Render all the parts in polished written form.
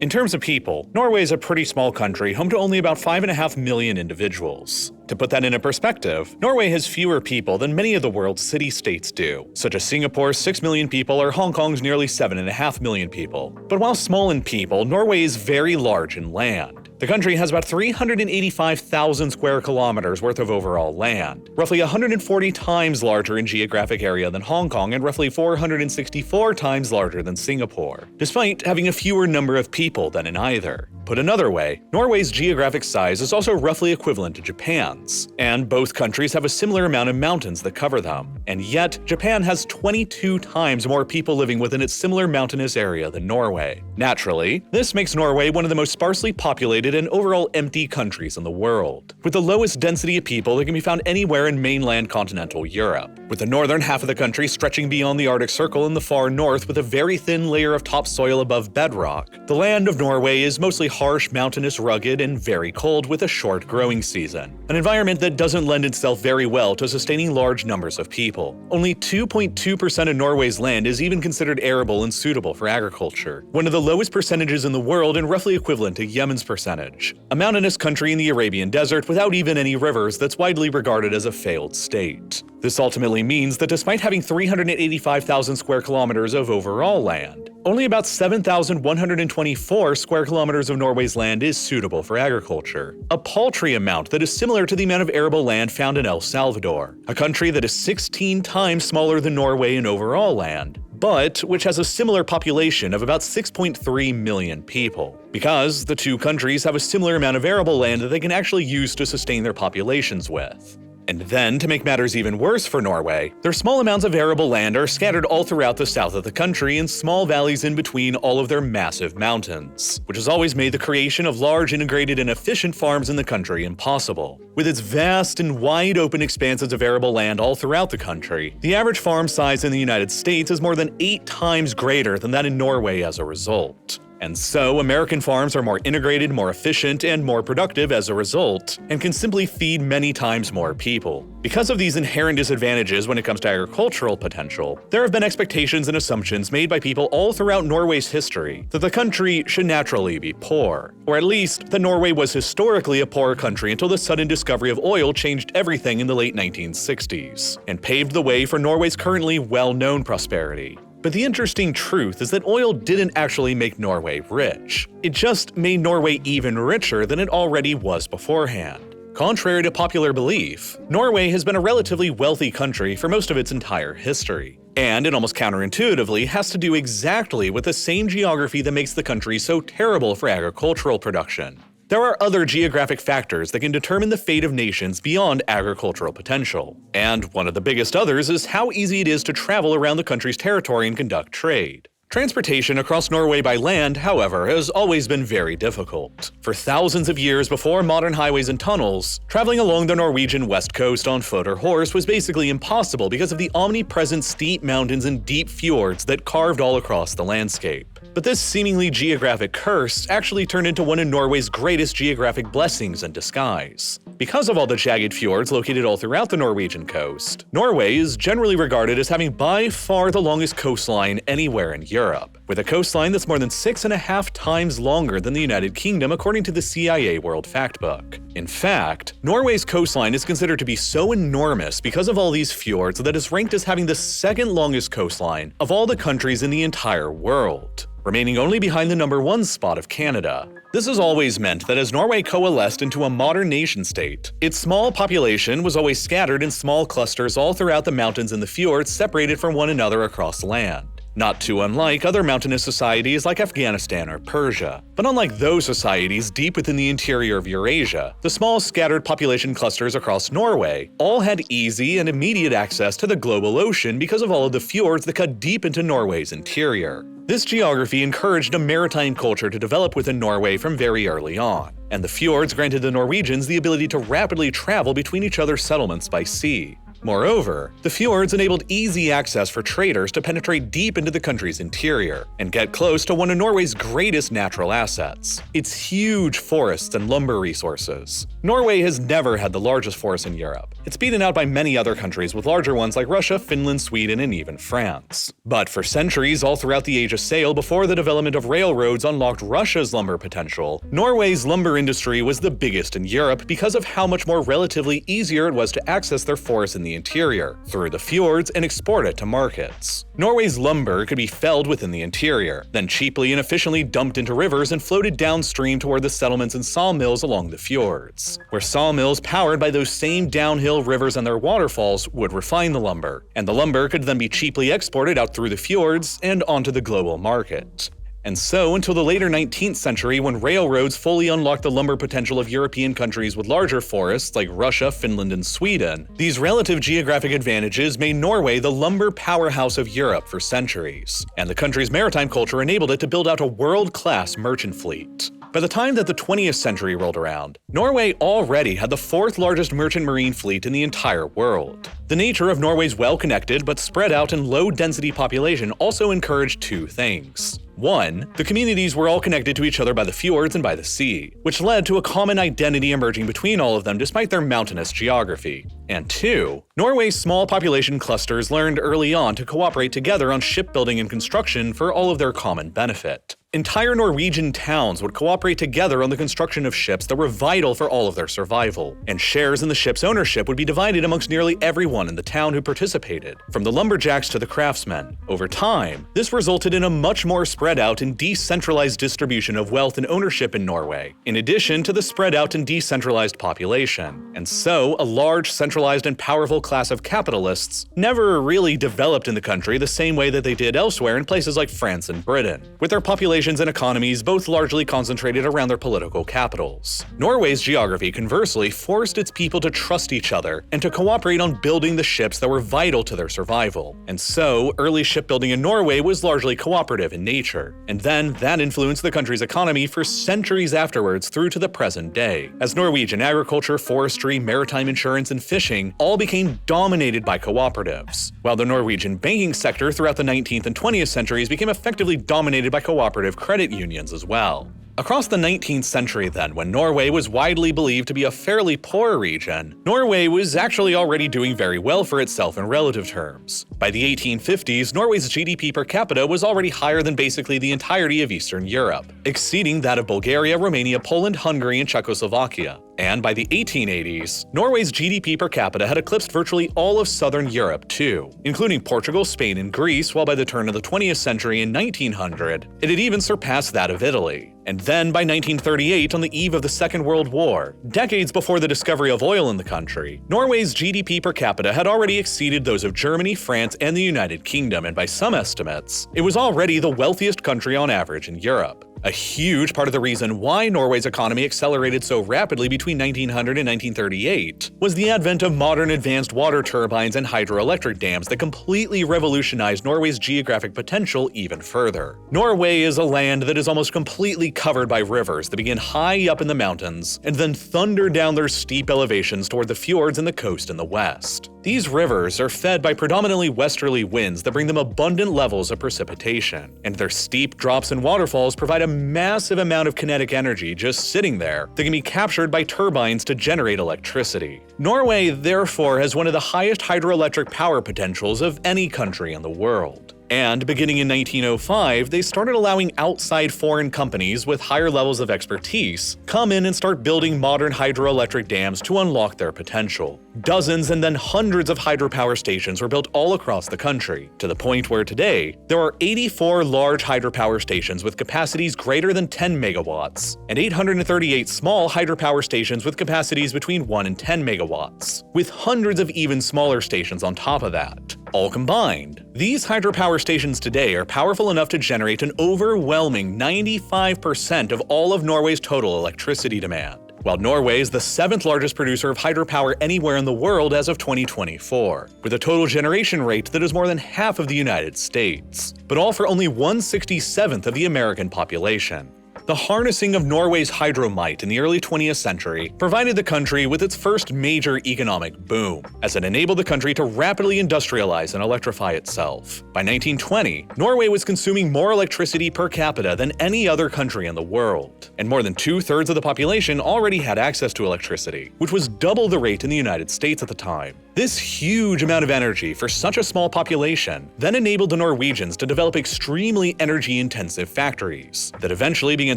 In terms of people, Norway is a pretty small country home to only about 5.5 million individuals. To put that into perspective, Norway has fewer people than many of the world's city-states do, such as Singapore's 6 million people or Hong Kong's nearly 7.5 million people. But while small in people, Norway is very large in land. The country has about 385,000 square kilometers worth of overall land, roughly 140 times larger in geographic area than Hong Kong and roughly 464 times larger than Singapore, despite having a fewer number of people than in either. Put another way, Norway's geographic size is also roughly equivalent to Japan's, and both countries have a similar amount of mountains that cover them. And yet, Japan has 22 times more people living within its similar mountainous area than Norway. Naturally, this makes Norway one of the most sparsely populated and overall empty countries in the world, with the lowest density of people that can be found anywhere in mainland continental Europe, with the northern half of the country stretching beyond the Arctic Circle in the far north with a very thin layer of topsoil above bedrock. The land of Norway is mostly harsh, mountainous, rugged, and very cold with a short growing season, an environment that doesn't lend itself very well to sustaining large numbers of people. Only 2.2% of Norway's land is even considered arable and suitable for agriculture, one of the lowest percentages in the world and roughly equivalent to Yemen's percentage, a mountainous country in the Arabian Desert without even any rivers that's widely regarded as a failed state. This ultimately means that despite having 385,000 square kilometers of overall land, only about 7,124 square kilometers of Norway's land is suitable for agriculture, a paltry amount that is similar to the amount of arable land found in El Salvador, a country that is 16 times smaller than Norway in overall land, but which has a similar population of about 6.3 million people, because the two countries have a similar amount of arable land that they can actually use to sustain their populations with. And then, to make matters even worse for Norway, their small amounts of arable land are scattered all throughout the south of the country in small valleys in between all of their massive mountains, which has always made the creation of large, integrated, and efficient farms in the country impossible. With its vast and wide open expanses of arable land all throughout the country, the average farm size in the United States is more than 8 times greater than that in Norway as a result. And so, American farms are more integrated, more efficient, and more productive as a result, and can simply feed many times more people. Because of these inherent disadvantages when it comes to agricultural potential, there have been expectations and assumptions made by people all throughout Norway's history that the country should naturally be poor, or at least that Norway was historically a poor country until the sudden discovery of oil changed everything in the late 1960s, and paved the way for Norway's currently well-known prosperity. But the interesting truth is that oil didn't actually make Norway rich. It just made Norway even richer than it already was beforehand. Contrary to popular belief, Norway has been a relatively wealthy country for most of its entire history. And it almost counterintuitively has to do exactly with the same geography that makes the country so terrible for agricultural production. There are other geographic factors that can determine the fate of nations beyond agricultural potential, and one of the biggest others is how easy it is to travel around the country's territory and conduct trade. Transportation across Norway by land, however, has always been very difficult. For thousands of years before modern highways and tunnels, traveling along the Norwegian west coast on foot or horse was basically impossible because of the omnipresent steep mountains and deep fjords that carved all across the landscape. But this seemingly geographic curse actually turned into one of Norway's greatest geographic blessings in disguise. Because of all the jagged fjords located all throughout the Norwegian coast, Norway is generally regarded as having by far the longest coastline anywhere in Europe, with a coastline that's more than 6.5 times longer than the United Kingdom according to the CIA World Factbook. In fact, Norway's coastline is considered to be so enormous because of all these fjords that it's ranked as having the second longest coastline of all the countries in the entire world, remaining only behind the #1 spot of Canada. This has always meant that as Norway coalesced into a modern nation-state, its small population was always scattered in small clusters all throughout the mountains and the fjords separated from one another across land. Not too unlike other mountainous societies like Afghanistan or Persia. But unlike those societies deep within the interior of Eurasia, the small scattered population clusters across Norway all had easy and immediate access to the global ocean because of all of the fjords that cut deep into Norway's interior. This geography encouraged a maritime culture to develop within Norway from very early on, and the fjords granted the Norwegians the ability to rapidly travel between each other's settlements by sea. Moreover, the fjords enabled easy access for traders to penetrate deep into the country's interior and get close to one of Norway's greatest natural assets, its huge forests and lumber resources. Norway has never had the largest forest in Europe. It's beaten out by many other countries with larger ones like Russia, Finland, Sweden, and even France. But for centuries, all throughout the age of sail, before the development of railroads unlocked Russia's lumber potential, Norway's lumber industry was the biggest in Europe because of how much more relatively easier it was to access their forests in the interior, through the fjords, and export it to markets. Norway's lumber could be felled within the interior, then cheaply and efficiently dumped into rivers and floated downstream toward the settlements and sawmills along the fjords, where sawmills powered by those same downhill rivers and their waterfalls would refine the lumber, and the lumber could then be cheaply exported out through the fjords and onto the global market. And so, until the later 19th century, when railroads fully unlocked the lumber potential of European countries with larger forests like Russia, Finland, and Sweden, these relative geographic advantages made Norway the lumber powerhouse of Europe for centuries, and the country's maritime culture enabled it to build out a world-class merchant fleet. By the time that the 20th century rolled around, Norway already had the fourth largest merchant marine fleet in the entire world. The nature of Norway's well-connected but spread out and low-density population also encouraged two things. One, the communities were all connected to each other by the fjords and by the sea, which led to a common identity emerging between all of them despite their mountainous geography. And two, Norway's small population clusters learned early on to cooperate together on shipbuilding and construction for all of their common benefit. Entire Norwegian towns would cooperate together on the construction of ships that were vital for all of their survival, and shares in the ship's ownership would be divided amongst nearly everyone in the town who participated, from the lumberjacks to the craftsmen. Over time, this resulted in a much more spread out and decentralized distribution of wealth and ownership in Norway, in addition to the spread out and decentralized population. And so, a large, centralized, and powerful class of capitalists never really developed in the country the same way that they did elsewhere in places like France and Britain, with their populations and economies both largely concentrated around their political capitals. Norway's geography, conversely, forced its people to trust each other and to cooperate on building the ships that were vital to their survival. And so, early shipbuilding in Norway was largely cooperative in nature. And then, that influenced the country's economy for centuries afterwards through to the present day, as Norwegian agriculture, forestry, maritime insurance, and fishing all became dominated by cooperatives, while the Norwegian banking sector throughout the 19th and 20th centuries became effectively dominated by cooperative credit unions as well. Across the 19th century then, when Norway was widely believed to be a fairly poor region, Norway was actually already doing very well for itself in relative terms. By the 1850s, Norway's GDP per capita was already higher than basically the entirety of Eastern Europe, exceeding that of Bulgaria, Romania, Poland, Hungary, and Czechoslovakia. And by the 1880s, Norway's GDP per capita had eclipsed virtually all of southern Europe too, including Portugal, Spain, and Greece, while by the turn of the 20th century in 1900, it had even surpassed that of Italy. And then by 1938, on the eve of the Second World War, decades before the discovery of oil in the country, Norway's GDP per capita had already exceeded those of Germany, France, and the United Kingdom, and by some estimates, it was already the wealthiest country on average in Europe. A huge part of the reason why Norway's economy accelerated so rapidly between 1900 and 1938 was the advent of modern advanced water turbines and hydroelectric dams that completely revolutionized Norway's geographic potential even further. Norway is a land that is almost completely covered by rivers that begin high up in the mountains and then thunder down their steep elevations toward the fjords and the coast in the west. These rivers are fed by predominantly westerly winds that bring them abundant levels of precipitation, and their steep drops and waterfalls provide a massive amount of kinetic energy just sitting there that can be captured by turbines to generate electricity. Norway, therefore, has one of the highest hydroelectric power potentials of any country in the world. And beginning in 1905, they started allowing outside foreign companies with higher levels of expertise come in and start building modern hydroelectric dams to unlock their potential. Dozens and then hundreds of hydropower stations were built all across the country, to the point where today, there are 84 large hydropower stations with capacities greater than 10 megawatts, and 838 small hydropower stations with capacities between 1 and 10 megawatts, with hundreds of even smaller stations on top of that. All combined, these hydropower stations today are powerful enough to generate an overwhelming 95% of all of Norway's total electricity demand, while Norway is the 7th largest producer of hydropower anywhere in the world as of 2024, with a total generation rate that is more than half of the United States, but all for only 1/67th of the American population. The harnessing of Norway's hydro might in the early 20th century provided the country with its first major economic boom, as it enabled the country to rapidly industrialize and electrify itself. By 1920, Norway was consuming more electricity per capita than any other country in the world, and more than 2/3 of the population already had access to electricity, which was double the rate in the United States at the time. This huge amount of energy for such a small population then enabled the Norwegians to develop extremely energy-intensive factories that eventually began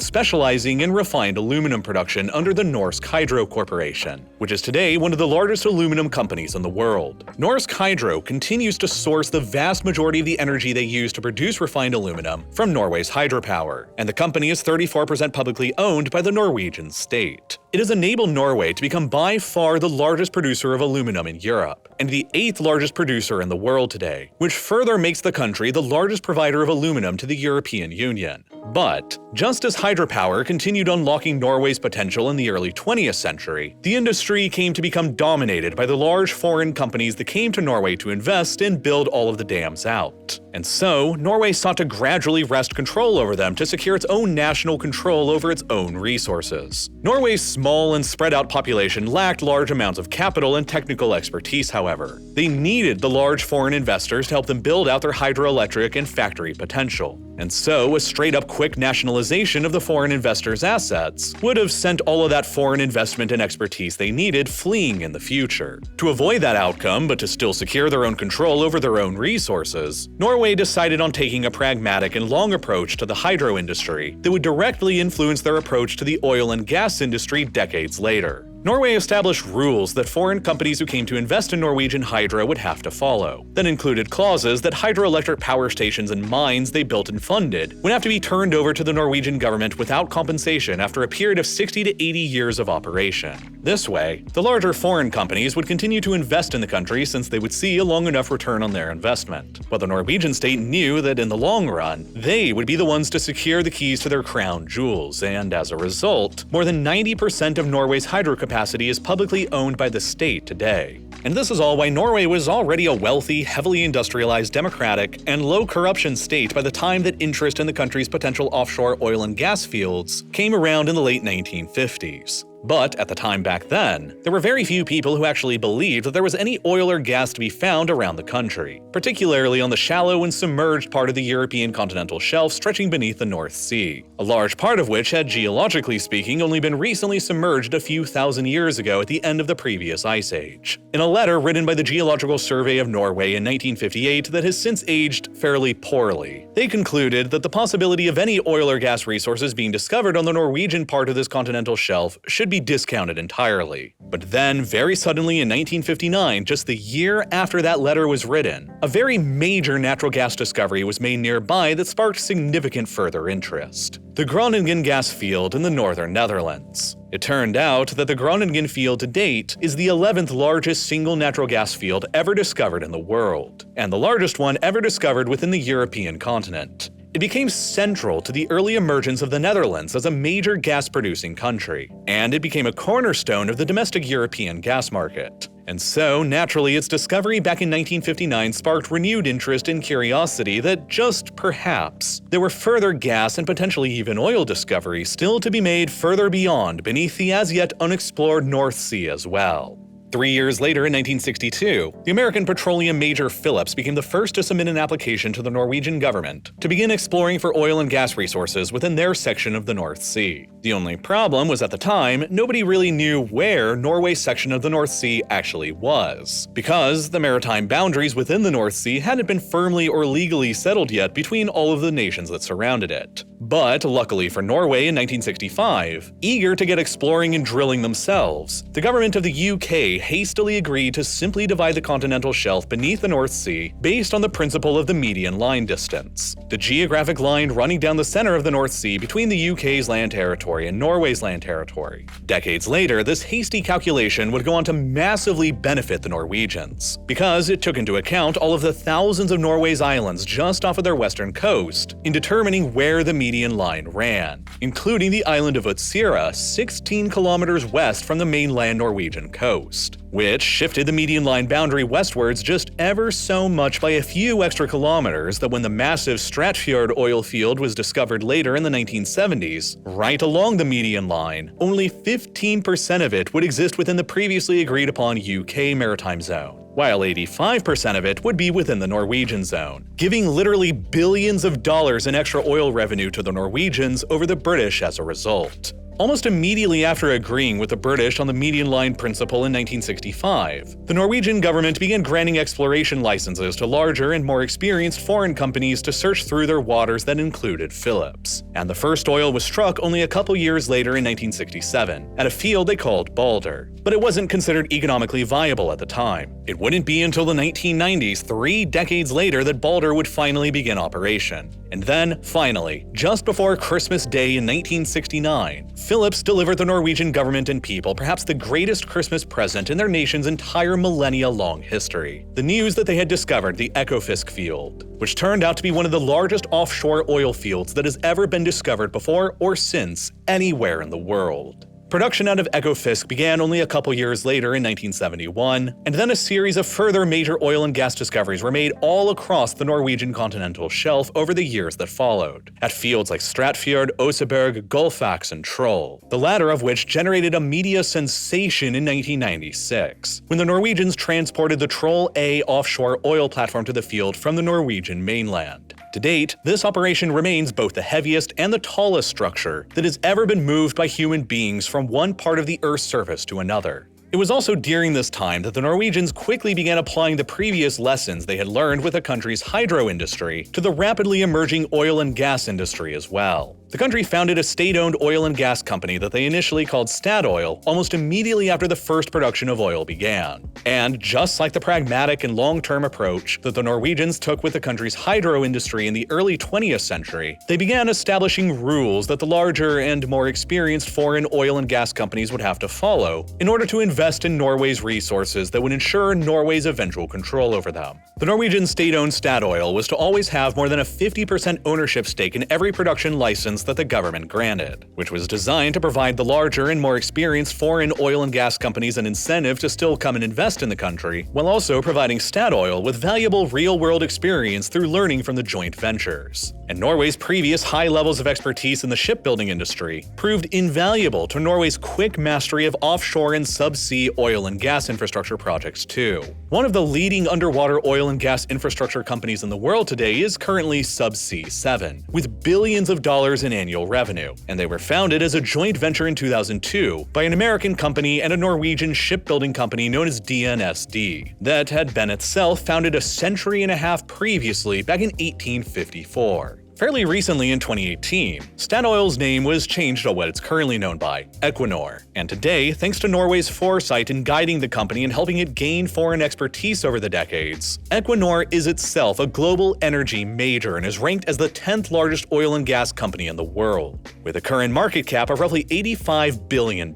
specializing in refined aluminum production under the Norsk Hydro Corporation, which is today one of the largest aluminum companies in the world. Norsk Hydro continues to source the vast majority of the energy they use to produce refined aluminum from Norway's hydropower, and the company is 34% publicly owned by the Norwegian state. It has enabled Norway to become by far the largest producer of aluminum in Europe, and the 8th largest producer in the world today, which further makes the country the largest provider of aluminum to the European Union. But just as hydropower continued unlocking Norway's potential in the early 20th century, the industry came to become dominated by the large foreign companies that came to Norway to invest and build all of the dams out. And so, Norway sought to gradually wrest control over them to secure its own national control over its own resources. Norway's small and spread out population lacked large amounts of capital and technical expertise, however. They needed the large foreign investors to help them build out their hydroelectric and factory potential. And so, a straight-up quick nationalization of the foreign investors' assets would have sent all of that foreign investment and expertise they needed fleeing in the future. To avoid that outcome, but to still secure their own control over their own resources, Norway decided on taking a pragmatic and long approach to the hydro industry that would directly influence their approach to the oil and gas industry decades later. Norway established rules that foreign companies who came to invest in Norwegian hydro would have to follow, that included clauses that hydroelectric power stations and mines they built and funded would have to be turned over to the Norwegian government without compensation after a period of 60 to 80 years of operation. This way, the larger foreign companies would continue to invest in the country since they would see a long enough return on their investment. But the Norwegian state knew that in the long run, they would be the ones to secure the keys to their crown jewels, and as a result, more than 90% of Norway's hydro capacity is publicly owned by the state today. And this is all why Norway was already a wealthy, heavily industrialized, democratic, and low-corruption state by the time that interest in the country's potential offshore oil and gas fields came around in the late 1950s. But at the time back then, there were very few people who actually believed that there was any oil or gas to be found around the country, particularly on the shallow and submerged part of the European continental shelf stretching beneath the North Sea, a large part of which had, geologically speaking, only been recently submerged a few thousand years ago at the end of the previous ice age. In a letter written by the Geological Survey of Norway in 1958 that has since aged fairly poorly, they concluded that the possibility of any oil or gas resources being discovered on the Norwegian part of this continental shelf should be discounted entirely. But then, very suddenly in 1959, just the year after that letter was written, a very major natural gas discovery was made nearby that sparked significant further interest: the Groningen gas field in the northern Netherlands. It turned out that the Groningen field to date is the 11th largest single natural gas field ever discovered in the world, and the largest one ever discovered within the European continent. It became central to the early emergence of the Netherlands as a major gas-producing country, and it became a cornerstone of the domestic European gas market. And so, naturally, its discovery back in 1959 sparked renewed interest and curiosity that just perhaps there were further gas and potentially even oil discoveries still to be made further beyond beneath the as-yet unexplored North Sea as well. 3 years later, in 1962, the American petroleum major Phillips became the first to submit an application to the Norwegian government to begin exploring for oil and gas resources within their section of the North Sea. The only problem was at the time, nobody really knew where Norway's section of the North Sea actually was, because the maritime boundaries within the North Sea hadn't been firmly or legally settled yet between all of the nations that surrounded it. But luckily for Norway in 1965, eager to get exploring and drilling themselves, the government of the UK hastily agreed to simply divide the continental shelf beneath the North Sea based on the principle of the median line distance, the geographic line running down the center of the North Sea between the UK's land territory territory and Norway's land territory. Decades later, this hasty calculation would go on to massively benefit the Norwegians, because it took into account all of the thousands of Norway's islands just off of their western coast in determining where the median line ran, including the island of Utsira, 16 kilometers west from the mainland Norwegian coast, which shifted the median line boundary westwards just ever so much by a few extra kilometers that when the massive Stratfjord oil field was discovered later in the 1970s, right along the median line, only 15% of it would exist within the previously agreed upon UK maritime zone, while 85% of it would be within the Norwegian zone, giving literally billions of dollars in extra oil revenue to the Norwegians over the British as a result. Almost immediately after agreeing with the British on the median line principle in 1965, the Norwegian government began granting exploration licenses to larger and more experienced foreign companies to search through their waters that included Phillips. And the first oil was struck only a couple years later in 1967, at a field they called Balder. But it wasn't considered economically viable at the time. It wouldn't be until the 1990s, 3 decades later, that Balder would finally begin operation. And then, finally, just before Christmas Day in 1969, Phillips delivered the Norwegian government and people perhaps the greatest Christmas present in their nation's entire millennia-long history: the news that they had discovered the Ekofisk field, which turned out to be one of the largest offshore oil fields that has ever been discovered before or since anywhere in the world. Production out of Ekofisk began only a couple years later in 1971, and then a series of further major oil and gas discoveries were made all across the Norwegian continental shelf over the years that followed, at fields like Stratfjord, Oseberg, Gullfaks, and Troll, the latter of which generated a media sensation in 1996, when the Norwegians transported the Troll A offshore oil platform to the field from the Norwegian mainland. To date, this operation remains both the heaviest and the tallest structure that has ever been moved by human beings from one part of the Earth's surface to another. It was also during this time that the Norwegians quickly began applying the previous lessons they had learned with the country's hydro industry to the rapidly emerging oil and gas industry as well. The country founded a state-owned oil and gas company that they initially called Statoil almost immediately after the first production of oil began. And just like the pragmatic and long-term approach that the Norwegians took with the country's hydro industry in the early 20th century, they began establishing rules that the larger and more experienced foreign oil and gas companies would have to follow in order to invest in Norway's resources that would ensure Norway's eventual control over them. The Norwegian state-owned Statoil was to always have more than a 50% ownership stake in every production license that the government granted, which was designed to provide the larger and more experienced foreign oil and gas companies an incentive to still come and invest in the country, while also providing Statoil with valuable real-world experience through learning from the joint ventures. And Norway's previous high levels of expertise in the shipbuilding industry proved invaluable to Norway's quick mastery of offshore and subsea oil and gas infrastructure projects too. One of the leading underwater oil and gas infrastructure companies in the world today is currently Subsea 7, with billions of dollars in annual revenue, and they were founded as a joint venture in 2002 by an American company and a Norwegian shipbuilding company known as DNSD, that had been itself founded a century and a half previously back in 1854. Fairly recently in 2018, Statoil's name was changed to what it's currently known by, Equinor, and today, thanks to Norway's foresight in guiding the company and helping it gain foreign expertise over the decades, Equinor is itself a global energy major and is ranked as the 10th largest oil and gas company in the world, with a current market cap of roughly $85 billion,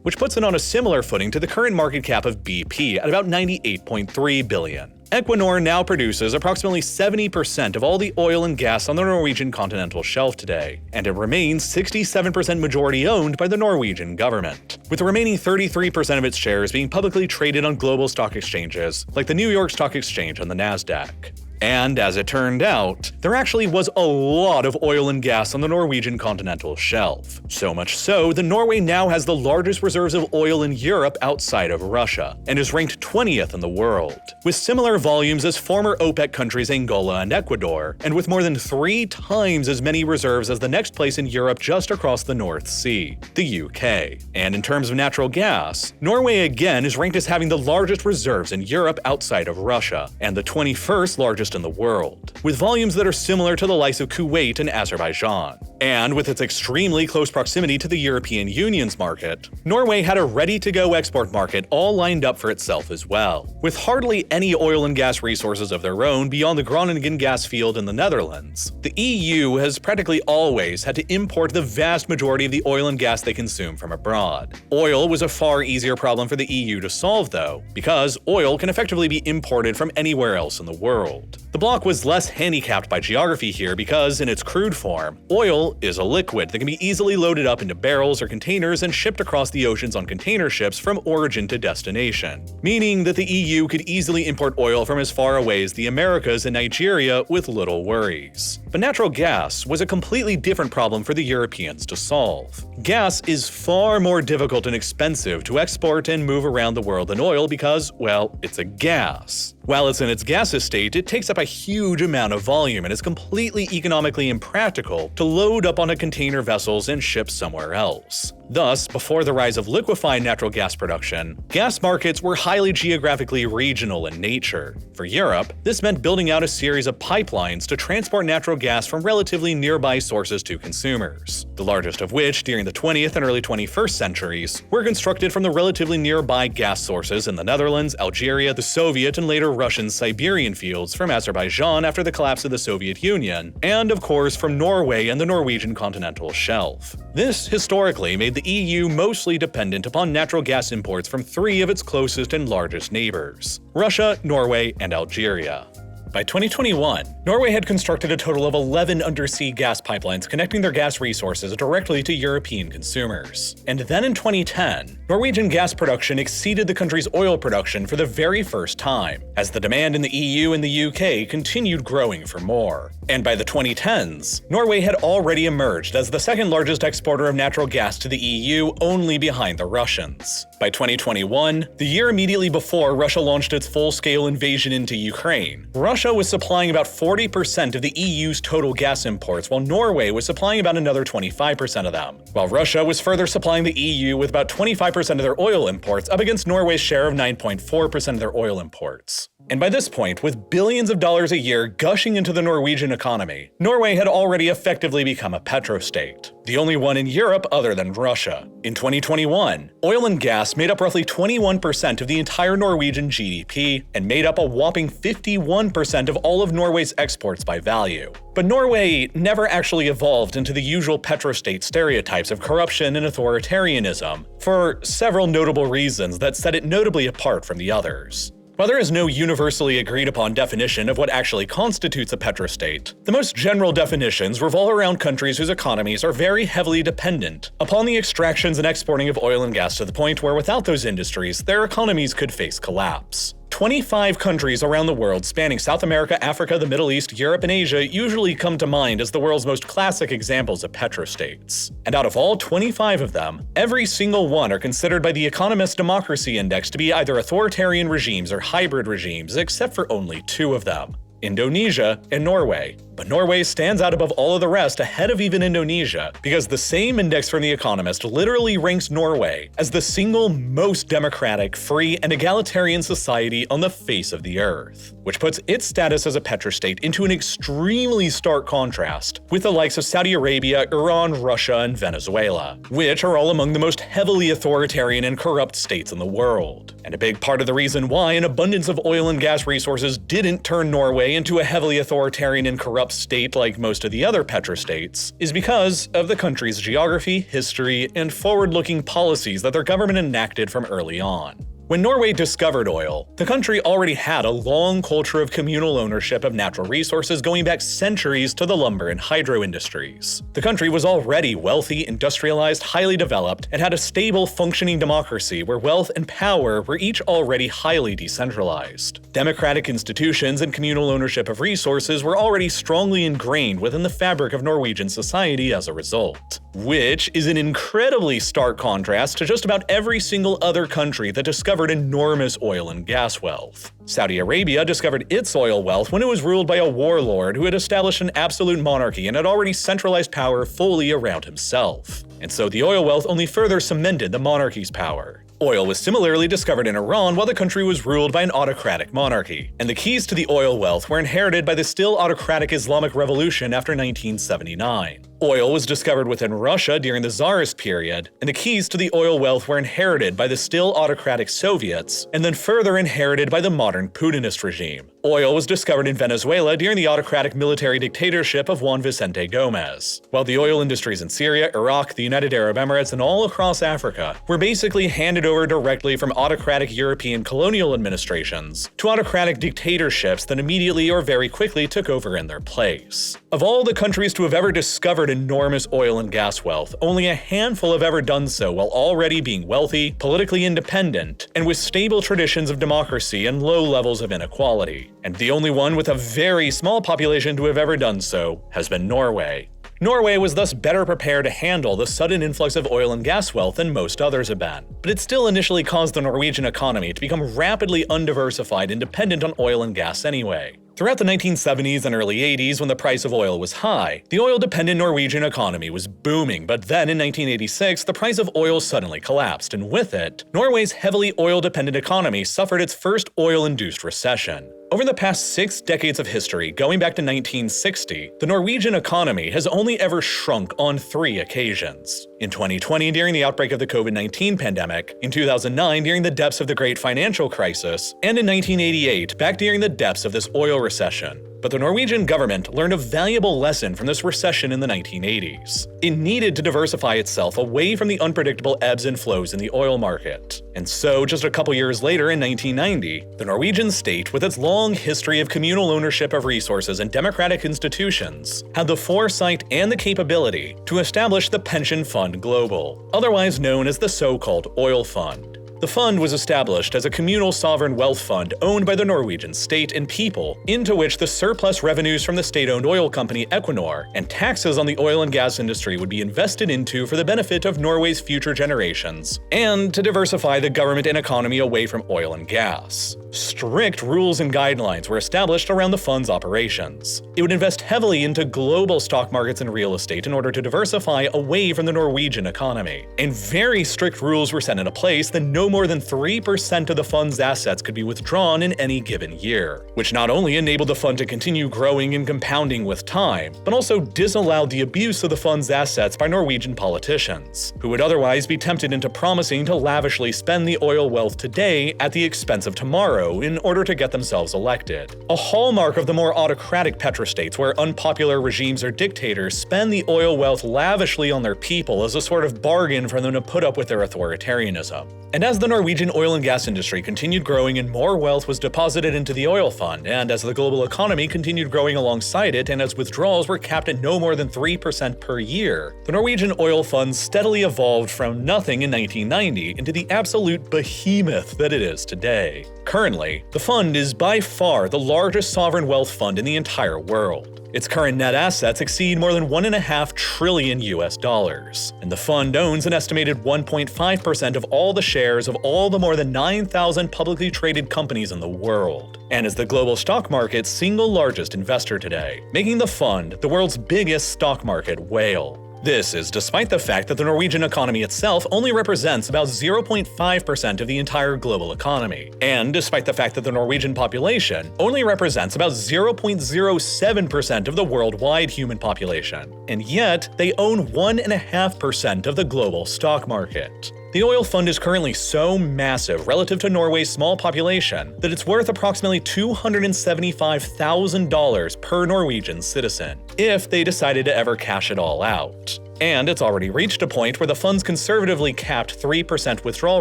which puts it on a similar footing to the current market cap of BP at about $98.3 billion. Equinor now produces approximately 70% of all the oil and gas on the Norwegian continental shelf today, and it remains 67% majority owned by the Norwegian government, with the remaining 33% of its shares being publicly traded on global stock exchanges like the New York Stock Exchange and the Nasdaq. And as it turned out, there actually was a lot of oil and gas on the Norwegian continental shelf. So much so that Norway now has the largest reserves of oil in Europe outside of Russia, and is ranked 20th in the world, with similar volumes as former OPEC countries Angola and Ecuador, and with more than 3 times as many reserves as the next place in Europe just across the North Sea, the UK. And in terms of natural gas, Norway again is ranked as having the largest reserves in Europe outside of Russia, and the 21st largest largest in the world, with volumes that are similar to the likes of Kuwait and Azerbaijan. And with its extremely close proximity to the European Union's market, Norway had a ready-to-go export market all lined up for itself as well. With hardly any oil and gas resources of their own beyond the Groningen gas field in the Netherlands, the EU has practically always had to import the vast majority of the oil and gas they consume from abroad. Oil was a far easier problem for the EU to solve, though, because oil can effectively be imported from anywhere else in the world. The bloc was less handicapped by geography here because, in its crude form, oil is a liquid that can be easily loaded up into barrels or containers and shipped across the oceans on container ships from origin to destination, meaning that the EU could easily import oil from as far away as the Americas and Nigeria with little worries. But natural gas was a completely different problem for the Europeans to solve. Gas is far more difficult and expensive to export and move around the world than oil because, well, it's a gas. While it's in its gaseous state, it takes up a huge amount of volume and is completely economically impractical to load up onto container vessels and ship somewhere else. Thus, before the rise of liquefied natural gas production, gas markets were highly geographically regional in nature. For Europe, this meant building out a series of pipelines to transport natural gas from relatively nearby sources to consumers, the largest of which, during the 20th and early 21st centuries, were constructed from the relatively nearby gas sources in the Netherlands, Algeria, the Soviet and later Russian Siberian fields, from Azerbaijan after the collapse of the Soviet Union, and of course from Norway and the Norwegian continental shelf. This historically made the EU mostly dependent upon natural gas imports from three of its closest and largest neighbors: Russia, Norway, and Algeria. By 2021, Norway had constructed a total of 11 undersea gas pipelines connecting their gas resources directly to European consumers. And then in 2010, Norwegian gas production exceeded the country's oil production for the very first time, as the demand in the EU and the UK continued growing for more. And by the 2010s, Norway had already emerged as the second largest exporter of natural gas to the EU, only behind the Russians. By 2021, the year immediately before Russia launched its full-scale invasion into Ukraine, Russia was supplying about 40% of the EU's total gas imports, while Norway was supplying about another 25% of them, while Russia was further supplying the EU with about 25% of their oil imports, up against Norway's share of 9.4% of their oil imports. And by this point, with billions of dollars a year gushing into the Norwegian economy, Norway had already effectively become a petrostate, the only one in Europe other than Russia. In 2021, oil and gas made up roughly 21% of the entire Norwegian GDP and made up a whopping 51% of all of Norway's exports by value. But Norway never actually evolved into the usual petrostate stereotypes of corruption and authoritarianism, for several notable reasons that set it notably apart from the others. While there is no universally agreed upon definition of what actually constitutes a petrostate, the most general definitions revolve around countries whose economies are very heavily dependent upon the extractions and exporting of oil and gas to the point where without those industries, their economies could face collapse. 25 countries around the world spanning South America, Africa, the Middle East, Europe, and Asia usually come to mind as the world's most classic examples of petrostates. And out of all 25 of them, every single one are considered by the Economist Democracy Index to be either authoritarian regimes or hybrid regimes, except for only two of them: Indonesia and Norway. But Norway stands out above all of the rest, ahead of even Indonesia, because the same index from The Economist literally ranks Norway as the single most democratic, free, and egalitarian society on the face of the earth, which puts its status as a petrostate into an extremely stark contrast with the likes of Saudi Arabia, Iran, Russia, and Venezuela, which are all among the most heavily authoritarian and corrupt states in the world. And a big part of the reason why an abundance of oil and gas resources didn't turn Norway into a heavily authoritarian and corrupt state like most of the other petrostates is because of the country's geography, history, and forward-looking policies that their government enacted from early on. When Norway discovered oil, the country already had a long culture of communal ownership of natural resources going back centuries to the lumber and hydro industries. The country was already wealthy, industrialized, highly developed, and had a stable, functioning democracy where wealth and power were each already highly decentralized. Democratic institutions and communal ownership of resources were already strongly ingrained within the fabric of Norwegian society as a result, which is an incredibly stark contrast to just about every single other country that discovered enormous oil and gas wealth. Saudi Arabia discovered its oil wealth when it was ruled by a warlord who had established an absolute monarchy and had already centralized power fully around himself. And so the oil wealth only further cemented the monarchy's power. Oil was similarly discovered in Iran while the country was ruled by an autocratic monarchy, and the keys to the oil wealth were inherited by the still autocratic Islamic Revolution after 1979. Oil was discovered within Russia during the Tsarist period, and the keys to the oil wealth were inherited by the still autocratic Soviets, and then further inherited by the modern Putinist regime. Oil was discovered in Venezuela during the autocratic military dictatorship of Juan Vicente Gomez, while the oil industries in Syria, Iraq, the United Arab Emirates, and all across Africa were basically handed over directly from autocratic European colonial administrations to autocratic dictatorships that immediately or very quickly took over in their place. Of all the countries to have ever discovered enormous oil and gas wealth, only a handful have ever done so while already being wealthy, politically independent, and with stable traditions of democracy and low levels of inequality. And the only one with a very small population to have ever done so has been Norway. Norway was thus better prepared to handle the sudden influx of oil and gas wealth than most others have been, but it still initially caused the Norwegian economy to become rapidly undiversified and dependent on oil and gas anyway. Throughout the 1970s and early 80s, when the price of oil was high, the oil-dependent Norwegian economy was booming, but then in 1986, the price of oil suddenly collapsed, and with it, Norway's heavily oil-dependent economy suffered its first oil-induced recession. Over the past 6 decades of history, going back to 1960, the Norwegian economy has only ever shrunk on 3 occasions. In 2020, during the outbreak of the COVID-19 pandemic, in 2009, during the depths of the Great Financial Crisis, and in 1988, back during the depths of this oil recession. But the Norwegian government learned a valuable lesson from this recession in the 1980s. It needed to diversify itself away from the unpredictable ebbs and flows in the oil market. And so, just a couple years later in 1990, the Norwegian state, with its long history of communal ownership of resources and democratic institutions, had the foresight and the capability to establish the Pension Fund Global, otherwise known as the so-called Oil Fund. The fund was established as a communal sovereign wealth fund owned by the Norwegian state and people, into which the surplus revenues from the state-owned oil company Equinor and taxes on the oil and gas industry would be invested into for the benefit of Norway's future generations, and to diversify the government and economy away from oil and gas. Strict rules and guidelines were established around the fund's operations. It would invest heavily into global stock markets and real estate in order to diversify away from the Norwegian economy. And very strict rules were set into place that no more than 3% of the fund's assets could be withdrawn in any given year, which not only enabled the fund to continue growing and compounding with time, but also disallowed the abuse of the fund's assets by Norwegian politicians, who would otherwise be tempted into promising to lavishly spend the oil wealth today at the expense of tomorrow in order to get themselves elected. A hallmark of the more autocratic petrostates, where unpopular regimes or dictators spend the oil wealth lavishly on their people as a sort of bargain for them to put up with their authoritarianism. And as the Norwegian oil and gas industry continued growing and more wealth was deposited into the oil fund, and as the global economy continued growing alongside it, and as withdrawals were capped at no more than 3% per year, the Norwegian oil fund steadily evolved from nothing in 1990 into the absolute behemoth that it is today. Currently, the fund is by far the largest sovereign wealth fund in the entire world. Its current net assets exceed more than $1.5 trillion, and the fund owns an estimated 1.5% of all the shares of all the more than 9,000 publicly traded companies in the world, and is the global stock market's single largest investor today, making the fund the world's biggest stock market whale. This is despite the fact that the Norwegian economy itself only represents about 0.5% of the entire global economy, and despite the fact that the Norwegian population only represents about 0.07% of the worldwide human population, and yet they own 1.5% of the global stock market. The oil fund is currently so massive relative to Norway's small population that it's worth approximately $275,000 per Norwegian citizen, if they decided to ever cash it all out. And it's already reached a point where the fund's conservatively capped 3% withdrawal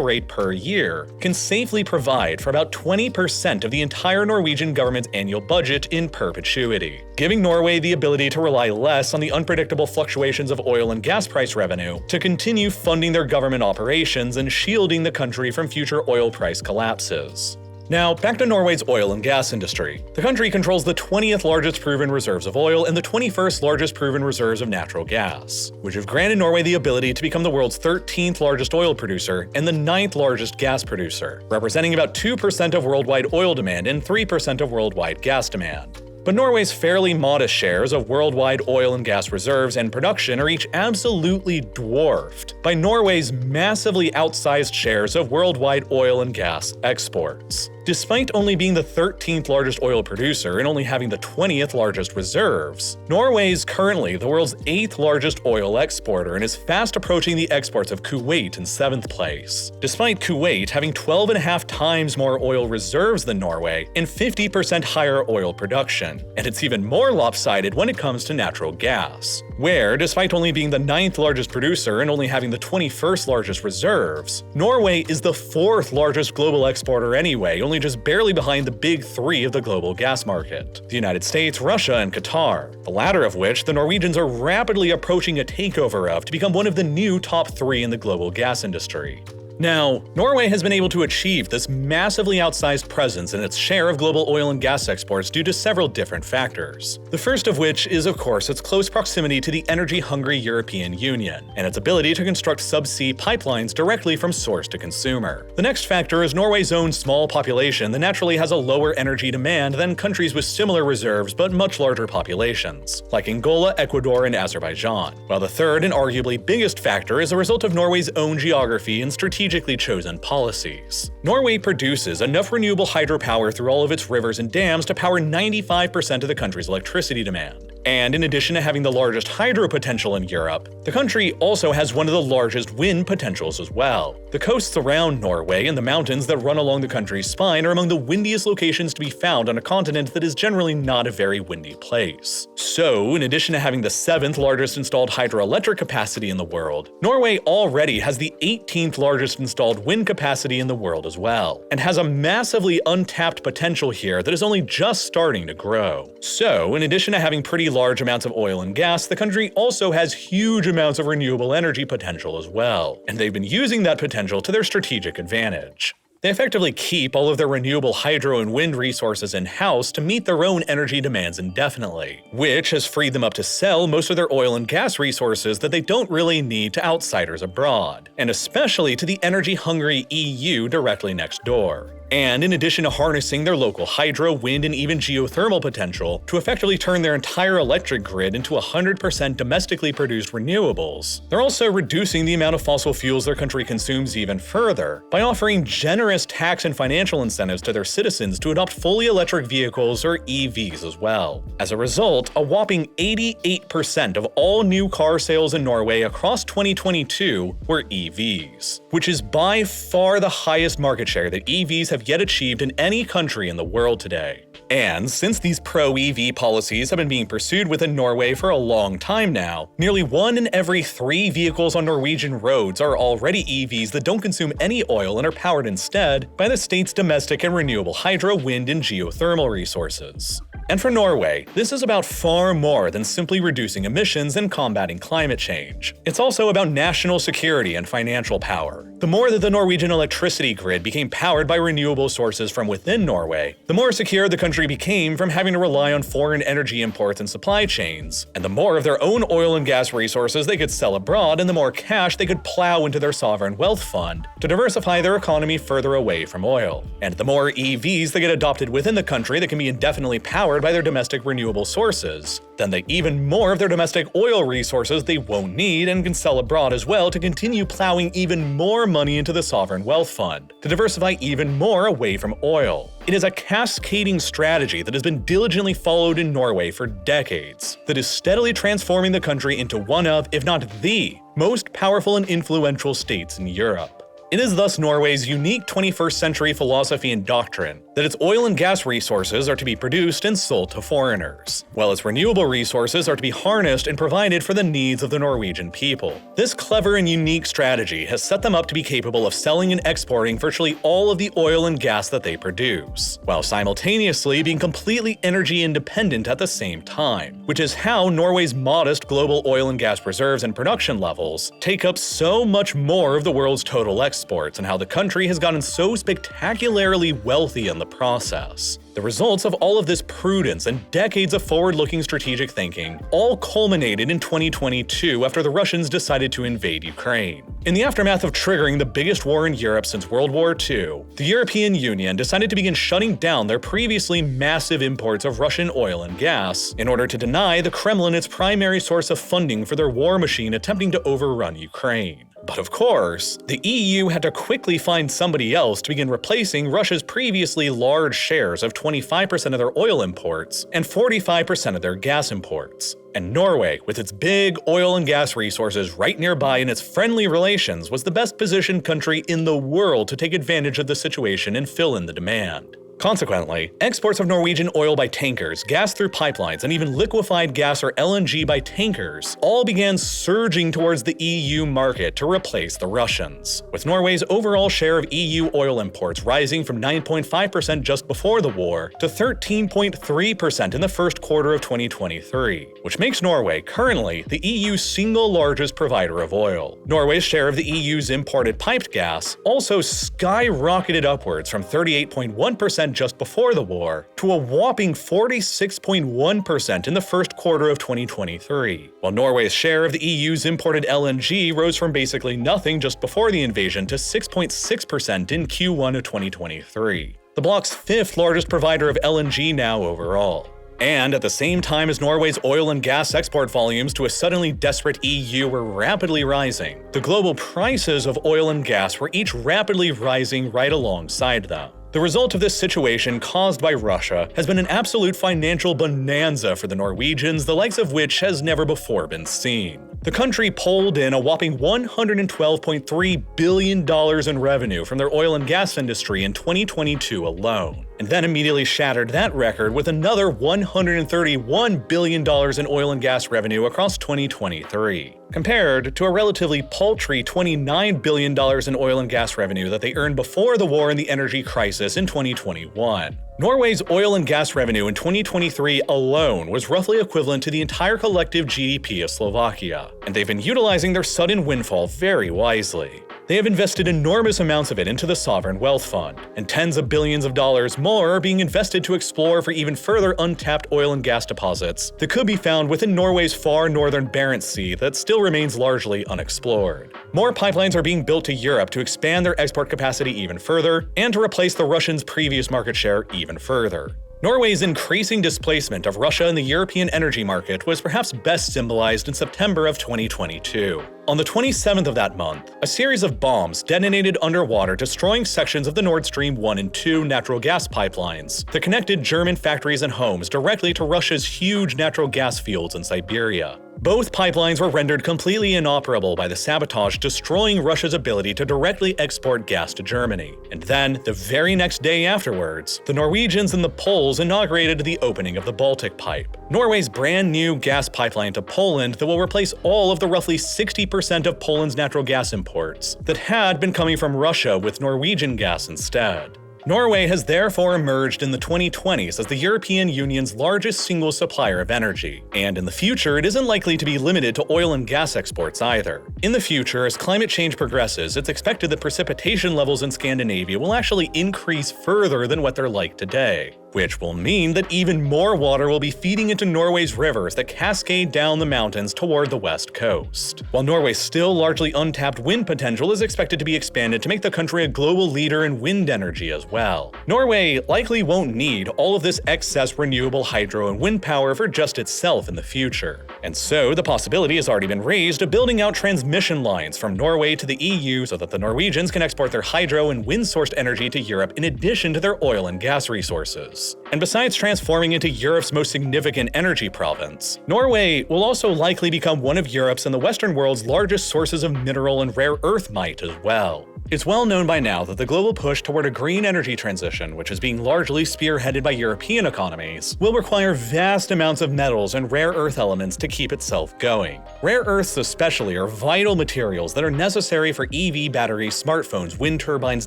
rate per year can safely provide for about 20% of the entire Norwegian government's annual budget in perpetuity, giving Norway the ability to rely less on the unpredictable fluctuations of oil and gas price revenue to continue funding their government operations and shielding the country from future oil price collapses. Now, back to Norway's oil and gas industry. The country controls the 20th largest proven reserves of oil and the 21st largest proven reserves of natural gas, which have granted Norway the ability to become the world's 13th largest oil producer and the 9th largest gas producer, representing about 2% of worldwide oil demand and 3% of worldwide gas demand. but Norway's fairly modest shares of worldwide oil and gas reserves and production are each absolutely dwarfed by Norway's massively outsized shares of worldwide oil and gas exports. Despite only being the 13th largest oil producer and only having the 20th largest reserves, Norway is currently the world's 8th largest oil exporter and is fast approaching the exports of Kuwait in 7th place. Despite Kuwait having 12.5 times more oil reserves than Norway and 50% higher oil production. And it's even more lopsided when it comes to natural gas, where, despite only being the 9th largest producer and only having the 21st largest reserves, Norway is the 4th largest global exporter anyway, only just barely behind the big three of the global gas market: the United States, Russia, and Qatar, the latter of which the Norwegians are rapidly approaching a takeover of to become one of the new top 3 in the global gas industry. Now, Norway has been able to achieve this massively outsized presence in its share of global oil and gas exports due to several different factors. The first of which is, of course, its close proximity to the energy-hungry European Union, and its ability to construct subsea pipelines directly from source to consumer. The next factor is Norway's own small population that naturally has a lower energy demand than countries with similar reserves but much larger populations, like Angola, Ecuador, and Azerbaijan. While the third and arguably biggest factor is a result of Norway's own geography and strategically chosen policies. Norway produces enough renewable hydropower through all of its rivers and dams to power 95% of the country's electricity demand. And in addition to having the largest hydro potential in Europe, the country also has one of the largest wind potentials as well. The coasts around Norway and the mountains that run along the country's spine are among the windiest locations to be found on a continent that is generally not a very windy place. So, in addition to having the 7th largest installed hydroelectric capacity in the world, Norway already has the 18th largest installed wind capacity in the world as well, and has a massively untapped potential here that is only just starting to grow. So, in addition to having pretty large amounts of oil and gas, the country also has huge amounts of renewable energy potential as well, and they've been using that potential to their strategic advantage. They effectively keep all of their renewable hydro and wind resources in-house to meet their own energy demands indefinitely, which has freed them up to sell most of their oil and gas resources that they don't really need to outsiders abroad, and especially to the energy-hungry EU directly next door. And in addition to harnessing their local hydro, wind, and even geothermal potential to effectively turn their entire electric grid into 100% domestically produced renewables, they're also reducing the amount of fossil fuels their country consumes even further by offering generous tax and financial incentives to their citizens to adopt fully electric vehicles or EVs as well. As a result, a whopping 88% of all new car sales in Norway across 2022 were EVs, which is by far the highest market share that EVs have yet achieved in any country in the world today. And since these pro-EV policies have been being pursued within Norway for a long time now, nearly 1 in every 3 vehicles on Norwegian roads are already EVs that don't consume any oil and are powered instead by the state's domestic and renewable hydro, wind, and geothermal resources. And for Norway, this is about far more than simply reducing emissions and combating climate change. It's also about national security and financial power. The more that the Norwegian electricity grid became powered by renewable sources from within Norway, the more secure the country became from having to rely on foreign energy imports and supply chains, and the more of their own oil and gas resources they could sell abroad, and the more cash they could plow into their sovereign wealth fund to diversify their economy further away from oil. And the more EVs that get adopted within the country that can be indefinitely powered by their domestic renewable sources, then the even more of their domestic oil resources they won't need and can sell abroad as well to continue plowing even more money into the sovereign wealth fund, to diversify even more away from oil. It is a cascading strategy that has been diligently followed in Norway for decades, that is steadily transforming the country into one of, if not the, most powerful and influential states in Europe. It is thus Norway's unique 21st century philosophy and doctrine that its oil and gas resources are to be produced and sold to foreigners, while its renewable resources are to be harnessed and provided for the needs of the Norwegian people. This clever and unique strategy has set them up to be capable of selling and exporting virtually all of the oil and gas that they produce, while simultaneously being completely energy independent at the same time, which is how Norway's modest global oil and gas reserves and production levels take up so much more of the world's total exports exports and how the country has gotten so spectacularly wealthy in the process. The results of all of this prudence and decades of forward-looking strategic thinking all culminated in 2022 after the Russians decided to invade Ukraine. In the aftermath of triggering the biggest war in Europe since World War II, the European Union decided to begin shutting down their previously massive imports of Russian oil and gas in order to deny the Kremlin its primary source of funding for their war machine attempting to overrun Ukraine. But of course, the EU had to quickly find somebody else to begin replacing Russia's previously large shares of 25% of their oil imports and 45% of their gas imports. And Norway, with its big oil and gas resources right nearby and its friendly relations, was the best positioned country in the world to take advantage of the situation and fill in the demand. Consequently, exports of Norwegian oil by tankers, gas through pipelines, and even liquefied gas or LNG by tankers all began surging towards the EU market to replace the Russians, with Norway's overall share of EU oil imports rising from 9.5% just before the war to 13.3% in the first quarter of 2023, which makes Norway currently the EU's single largest provider of oil. Norway's share of the EU's imported piped gas also skyrocketed upwards from 38.1% just before the war to a whopping 46.1% in the first quarter of 2023, while Norway's share of the EU's imported LNG rose from basically nothing just before the invasion to 6.6% in Q1 of 2023, the bloc's fifth largest provider of LNG now overall. And at the same time as Norway's oil and gas export volumes to a suddenly desperate EU were rapidly rising, the global prices of oil and gas were each rapidly rising right alongside them. The result of this situation caused by Russia has been an absolute financial bonanza for the Norwegians, the likes of which has never before been seen. The country pulled in a whopping $112.3 billion in revenue from their oil and gas industry in 2022 alone, and then immediately shattered that record with another $131 billion in oil and gas revenue across 2023, compared to a relatively paltry $29 billion in oil and gas revenue that they earned before the war and the energy crisis in 2021. Norway's oil and gas revenue in 2023 alone was roughly equivalent to the entire collective GDP of Slovakia, and they've been utilizing their sudden windfall very wisely. They have invested enormous amounts of it into the sovereign wealth fund, and tens of billions of dollars more are being invested to explore for even further untapped oil and gas deposits that could be found within Norway's far northern Barents Sea that still remains largely unexplored. More pipelines are being built to Europe to expand their export capacity even further, and to replace the Russians' previous market share even further. Norway's increasing displacement of Russia in the European energy market was perhaps best symbolized in September of 2022. On the 27th of that month, a series of bombs detonated underwater, destroying sections of the Nord Stream 1 and 2 natural gas pipelines that connected German factories and homes directly to Russia's huge natural gas fields in Siberia. Both pipelines were rendered completely inoperable by the sabotage, destroying Russia's ability to directly export gas to Germany. And then, the very next day afterwards, the Norwegians and the Poles inaugurated the opening of the Baltic Pipe, Norway's brand new gas pipeline to Poland that will replace all of the roughly 60% of Poland's natural gas imports that had been coming from Russia with Norwegian gas instead. Norway has therefore emerged in the 2020s as the European Union's largest single supplier of energy, and in the future it isn't likely to be limited to oil and gas exports either. In the future, as climate change progresses, it's expected that precipitation levels in Scandinavia will actually increase further than what they're like today, which will mean that even more water will be feeding into Norway's rivers that cascade down the mountains toward the west coast. While Norway's still largely untapped wind potential is expected to be expanded to make the country a global leader in wind energy as well. Norway likely won't need all of this excess renewable hydro and wind power for just itself in the future. And so the possibility has already been raised of building out transmission lines from Norway to the EU so that the Norwegians can export their hydro and wind-sourced energy to Europe in addition to their oil and gas resources. And besides transforming into Europe's most significant energy province, Norway will also likely become one of Europe's and the Western world's largest sources of mineral and rare earth might as well. It's well known by now that the global push toward a green energy transition, which is being largely spearheaded by European economies, will require vast amounts of metals and rare earth elements to keep itself going. Rare earths especially are vital materials that are necessary for EV batteries, smartphones, wind turbines,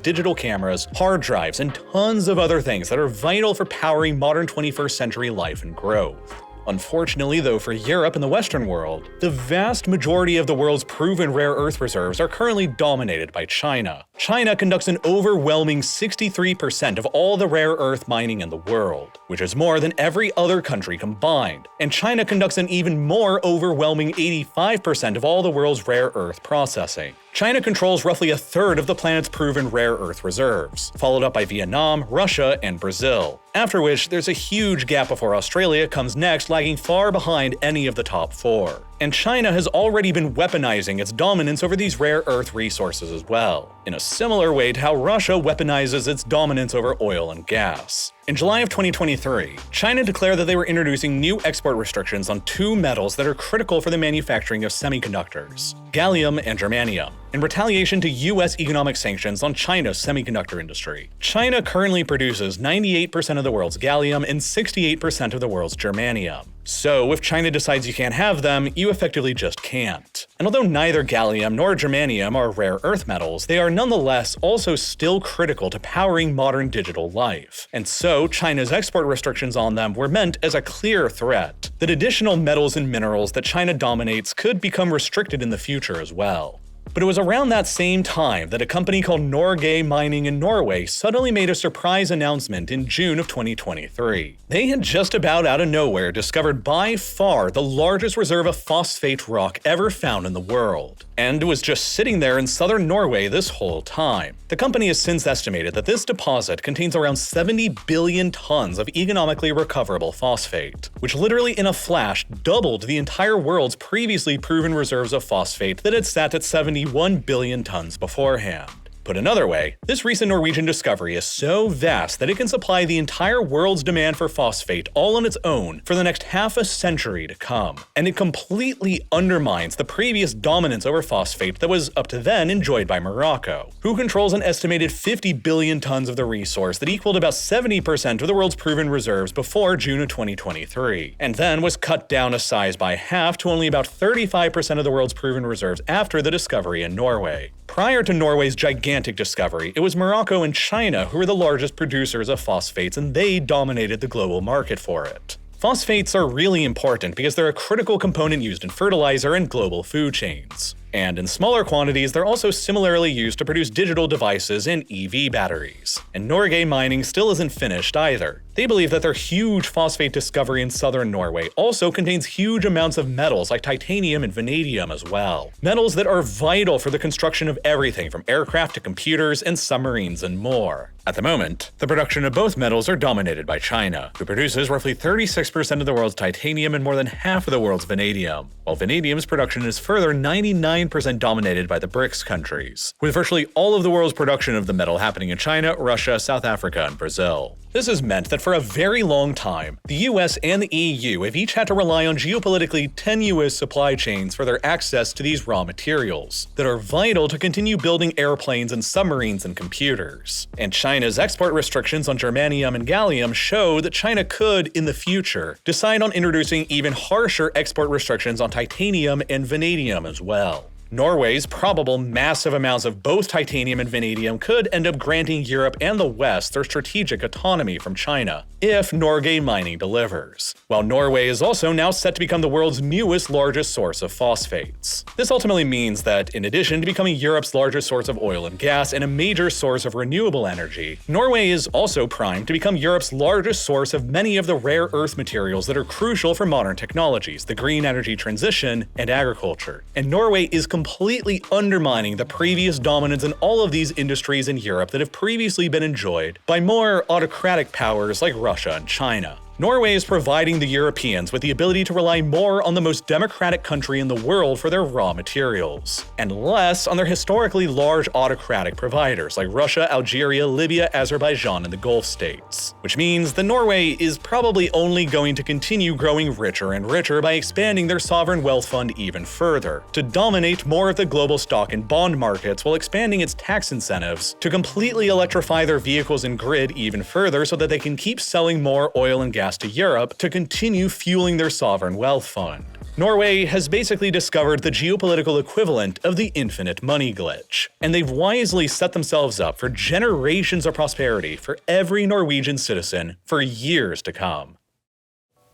digital cameras, hard drives, and tons of other things that are vital for powering modern 21st century life and growth. Unfortunately, though, for Europe and the Western world, the vast majority of the world's proven rare earth reserves are currently dominated by China. China conducts an overwhelming 63% of all the rare earth mining in the world, which is more than every other country combined. And China conducts an even more overwhelming 85% of all the world's rare earth processing. China controls roughly a third of the planet's proven rare earth reserves, followed up by Vietnam, Russia, and Brazil. After which, there's a huge gap before Australia comes next, lagging far behind any of the top four. And China has already been weaponizing its dominance over these rare earth resources as well, in a similar way to how Russia weaponizes its dominance over oil and gas. In July of 2023, China declared that they were introducing new export restrictions on two metals that are critical for the manufacturing of semiconductors: gallium and germanium, in retaliation to US economic sanctions on China's semiconductor industry. China currently produces 98% of the world's gallium and 68% of the world's germanium. So if China decides you can't have them, you effectively just can't. And although neither gallium nor germanium are rare earth metals, they are nonetheless also still critical to powering modern digital life. And so China's export restrictions on them were meant as a clear threat that additional metals and minerals that China dominates could become restricted in the future as well. But it was around that same time that a company called Norway Mining in Norway suddenly made a surprise announcement in June of 2023. They had just about out of nowhere discovered by far the largest reserve of phosphate rock ever found in the world. And it was just sitting there in southern Norway this whole time. The company has since estimated that this deposit contains around 70 billion tons of economically recoverable phosphate, which literally in a flash doubled the entire world's previously proven reserves of phosphate that had sat at 71 billion tons beforehand. Put another way, this recent Norwegian discovery is so vast that it can supply the entire world's demand for phosphate all on its own for the next half a century to come. And it completely undermines the previous dominance over phosphate that was up to then enjoyed by Morocco, who controls an estimated 50 billion tons of the resource that equaled about 70% of the world's proven reserves before June of 2023, and then was cut down a size by half to only about 35% of the world's proven reserves after the discovery in Norway. Prior to Norway's gigantic discovery, it was Morocco and China who were the largest producers of phosphates, and they dominated the global market for it. Phosphates are really important because they're a critical component used in fertilizer and global food chains. And in smaller quantities, they're also similarly used to produce digital devices and EV batteries. And Norway Mining still isn't finished either. They believe that their huge phosphate discovery in southern Norway also contains huge amounts of metals like titanium and vanadium as well. Metals that are vital for the construction of everything from aircraft to computers and submarines and more. At the moment, the production of both metals are dominated by China, who produces roughly 36% of the world's titanium and more than half of the world's vanadium, while vanadium's production is further 99% dominated by the BRICS countries, with virtually all of the world's production of the metal happening in China, Russia, South Africa, and Brazil. This has meant that for a very long time, the US and the EU have each had to rely on geopolitically tenuous supply chains for their access to these raw materials that are vital to continue building airplanes and submarines and computers. And China's export restrictions on germanium and gallium show that China could, in the future, decide on introducing even harsher export restrictions on titanium and vanadium as well. Norway's probable massive amounts of both titanium and vanadium could end up granting Europe and the West their strategic autonomy from China, if Norway Mining delivers, while Norway is also now set to become the world's newest largest source of phosphates. This ultimately means that, in addition to becoming Europe's largest source of oil and gas and a major source of renewable energy, Norway is also primed to become Europe's largest source of many of the rare earth materials that are crucial for modern technologies, the green energy transition, and agriculture. And Norway is completely undermining the previous dominance in all of these industries in Europe that have previously been enjoyed by more autocratic powers like Russia and China. Norway is providing the Europeans with the ability to rely more on the most democratic country in the world for their raw materials, and less on their historically large autocratic providers like Russia, Algeria, Libya, Azerbaijan, and the Gulf states. Which means that Norway is probably only going to continue growing richer and richer by expanding their sovereign wealth fund even further, to dominate more of the global stock and bond markets while expanding its tax incentives to completely electrify their vehicles and grid even further so that they can keep selling more oil and gas to Europe to continue fueling their sovereign wealth fund. Norway has basically discovered the geopolitical equivalent of the infinite money glitch, and they've wisely set themselves up for generations of prosperity for every Norwegian citizen for years to come.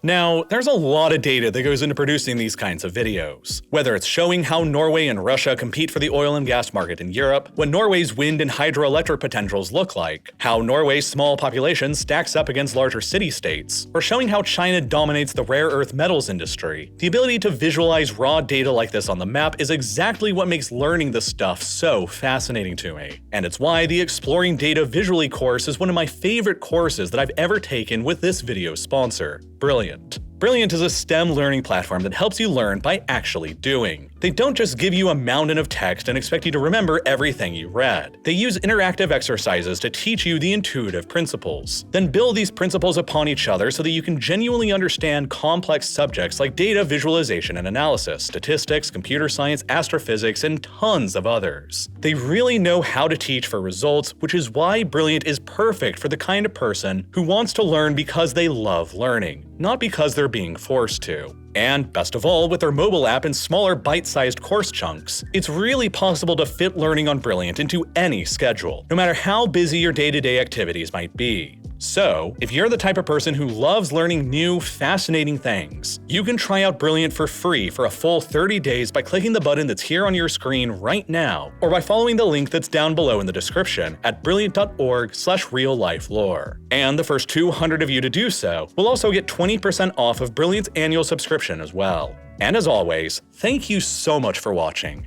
Now, there's a lot of data that goes into producing these kinds of videos. Whether it's showing how Norway and Russia compete for the oil and gas market in Europe, what Norway's wind and hydroelectric potentials look like, how Norway's small population stacks up against larger city-states, or showing how China dominates the rare earth metals industry, the ability to visualize raw data like this on the map is exactly what makes learning this stuff so fascinating to me. And it's why the Exploring Data Visually course is one of my favorite courses that I've ever taken with this video's sponsor, Brilliant. Brilliant is a STEM learning platform that helps you learn by actually doing. They don't just give you a mountain of text and expect you to remember everything you read. They use interactive exercises to teach you the intuitive principles, then build these principles upon each other so that you can genuinely understand complex subjects like data visualization and analysis, statistics, computer science, astrophysics, and tons of others. They really know how to teach for results, which is why Brilliant is perfect for the kind of person who wants to learn because they love learning, not because they're being forced to. And best of all, with their mobile app and smaller bite-sized course chunks, it's really possible to fit learning on Brilliant into any schedule, no matter how busy your day-to-day activities might be. So, if you're the type of person who loves learning new, fascinating things, you can try out Brilliant for free for a full 30 days by clicking the button that's here on your screen right now, or by following the link that's down below in the description at brilliant.org/reallifelore. And the first 200 of you to do so will also get 20% off of Brilliant's annual subscription as well. And as always, thank you so much for watching.